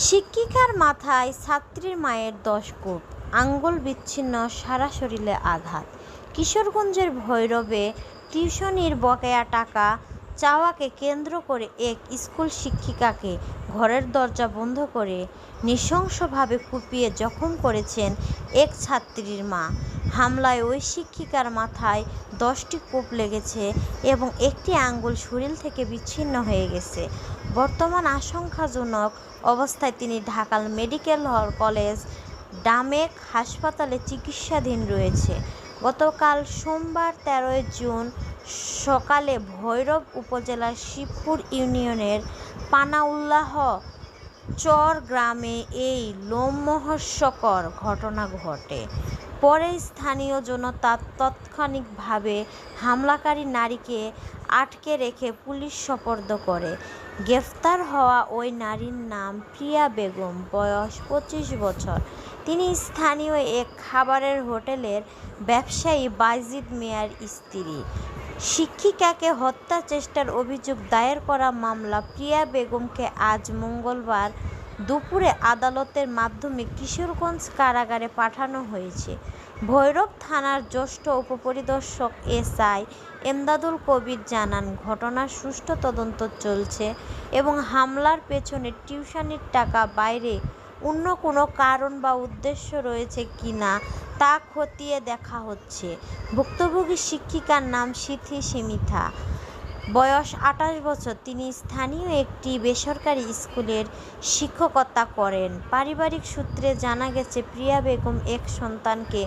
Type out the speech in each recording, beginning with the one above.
শিক্ষিকার মাথায় ছাত্রীর মায়ের ১০ কোপ, আঙুল বিচ্ছিন্ন, সারা শরীরে আঘাত। কিশোরগঞ্জের ভৈরবে টিউশনির বকেয়া টাকা চাওয়াকে কেন্দ্র করে এক স্কুল শিক্ষিকাকে ঘরের দরজা বন্ধ করে নৃশংসভাবে কুপিয়ে জখম করেছেন এক ছাত্রীর মা। হামলায় ওই শিক্ষিকার মাথায় ১০টি কোপ লেগেছে এবং একটি আঙুল শরীর থেকে বিচ্ছিন্ন হয়ে গেছে। বর্তমান আশঙ্কাজনক অবস্থায় তিনি ঢাকা মেডিকেল কলেজ ডামেক হাসপাতালে চিকিৎসাধীন রয়েছে। গতকাল সোমবার ১৩ জুন সকালে ভৈরব উপজেলার শিবপুর ইউনিয়নের পানাউল্লাহ চর গ্রামে এই লোমহর্ষকর ঘটনা ঘটে। পরে স্থানীয় জনতা তাৎক্ষণিকভাবে হামলাকারী নারীকে আটকে রেখে পুলিশ সোপর্দ করে। গ্রেফতার হওয়া ওই নারীর নাম প্রিয়া বেগম, বয়স ২৫ বছর। তিনি স্থানীয় এক খাবারের হোটেলের ব্যবসায়ী বাইজিদ মিয়ার স্ত্রী। শিক্ষিকাকে হত্যা চেষ্টার অভিযোগ দায়ের করা মামলা প্রিয়া বেগমকে আজ মঙ্গলবার দুপুরে আদালতের মাধ্যমে কিশোরগঞ্জ কারাগারে পাঠানো হয়েছে। ভৈরব থানার জ্যেষ্ঠ উপপরিদর্শক এসআই এমদাদুল কবির জানান, ঘটনার সুষ্ঠু তদন্ত চলছে এবং হামলার পেছনে টিউশনির টাকা বাইরে অন্য কোনো কারণ বা উদ্দেশ্য রয়েছে কিনা তা খতিয়ে দেখা হচ্ছে। ভুক্তভোগী শিক্ষিকার নাম সিথি সীমিতা, বয়স ২৮ বছর। তিনি স্থানীয় একটি বেসরকারি স্কুলের শিক্ষকতা করেন। পারিবারিক সূত্রে জানা গেছে, প্রিয়া বেগম এক সন্তানকে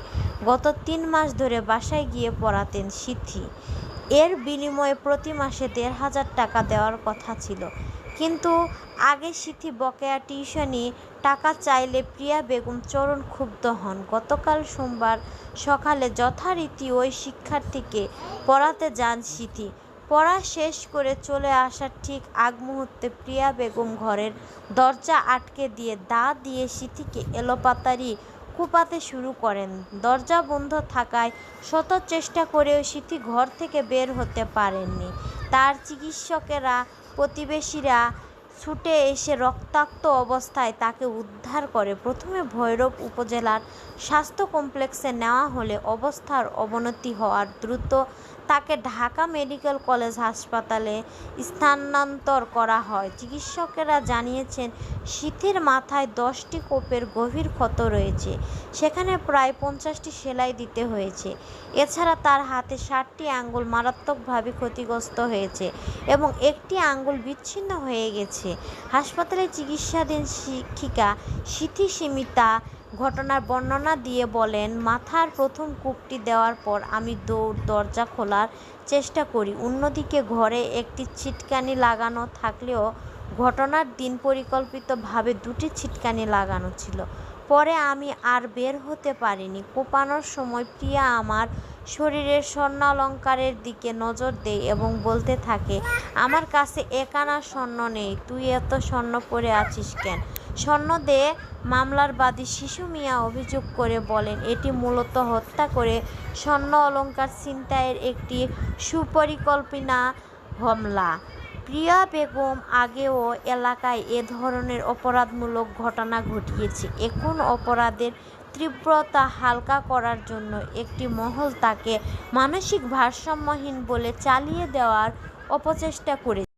গত ৩ মাস ধরে বাসায় গিয়ে পড়াতেন সিথি। এর বিনিময়ে প্রতি মাসে ১৫০০ টাকা দেওয়ার কথা ছিল, কিন্তু আগে সিথি বকেয়া টিউশনি টাকা চাইলে প্রিয়া বেগম চরম ক্ষুব্ধ হন। গতকাল সোমবার সকালে যথারীতি ওই শিক্ষার্থীকে পড়াতে যান সিথি। পড়া শেষ করে চলে আসার ঠিক আগ মুহূর্তে প্রিয়া বেগম ঘরের দরজা আটকে দিয়ে দা দিয়ে সিথিকে এলোপাতাড়ি কুপাতে শুরু করেন। দরজা বন্ধ থাকায় শত চেষ্টা করেও সিথি ঘর থেকে বের হতে পারেননি। তার চিকিৎসকেরা, প্রতিবেশীরা ছুটে এসে রক্তাক্ত অবস্থায় তাকে উদ্ধার করে প্রথমে ভৈরব উপজেলার স্বাস্থ্য কমপ্লেক্সে নেওয়া হলে অবস্থার অবনতি হওয়ায় দ্রুত তাকে ঢাকা মেডিকেল কলেজ হাসপাতালে স্থানান্তর করা হয়। চিকিৎসকেরা জানিয়েছেন, সিথির মাথায় ১০টি কোপের গভীর ক্ষত রয়েছে, সেখানে প্রায় ৫০টি সেলাই দিতে হয়েছে। এছাড়া তার হাতে ৭টি আঙুল মারাত্মকভাবে ক্ষতিগ্রস্ত হয়েছে এবং একটি আঙুল বিচ্ছিন্ন হয়ে গেছে। হাসপাতালে চিকিৎসাধীন শিক্ষিকা সিথি সীমিতা ঘটনার বর্ণনা দিয়ে বলেন, মাথার প্রথম কোপটি দেওয়ার পর আমি দরজা খোলার চেষ্টা করি। অন্যদিকে ঘরে একটি ছিটকানি লাগানো থাকলেও ঘটনার দিন পরিকল্পিতভাবে ২টি ছিটকানি লাগানো ছিল। পরে আমি আর বের হতে পারিনি। কোপানোর সময় প্রিয়া আমার শরীরের স্বর্ণালংকারের দিকে নজর দেয় এবং বলতে থাকে, আমার কাছে ১ আনা স্বর্ণ নেই, তুই এত স্বর্ণ পরে আছিস কেন? স্বর্ণ দে। মামলার বাদী শিশু মিয়া অভিযোগ করে বলেন, এটি মূলত হত্যা করে স্বর্ণ অলংকার ছিনতাইয়ের একটি সুপরিকল্পিত হামলা। প্রিয়া বেগম আগেও এলাকায় এ ধরনের অপরাধমূলক ঘটনা ঘটিয়েছে। এখন অপরাধের তীব্রতা হালকা করার জন্য একটি মহল তাকে মানসিক ভারসাম্যহীন বলে চালিয়ে দেওয়ার অপচেষ্টা করেছে।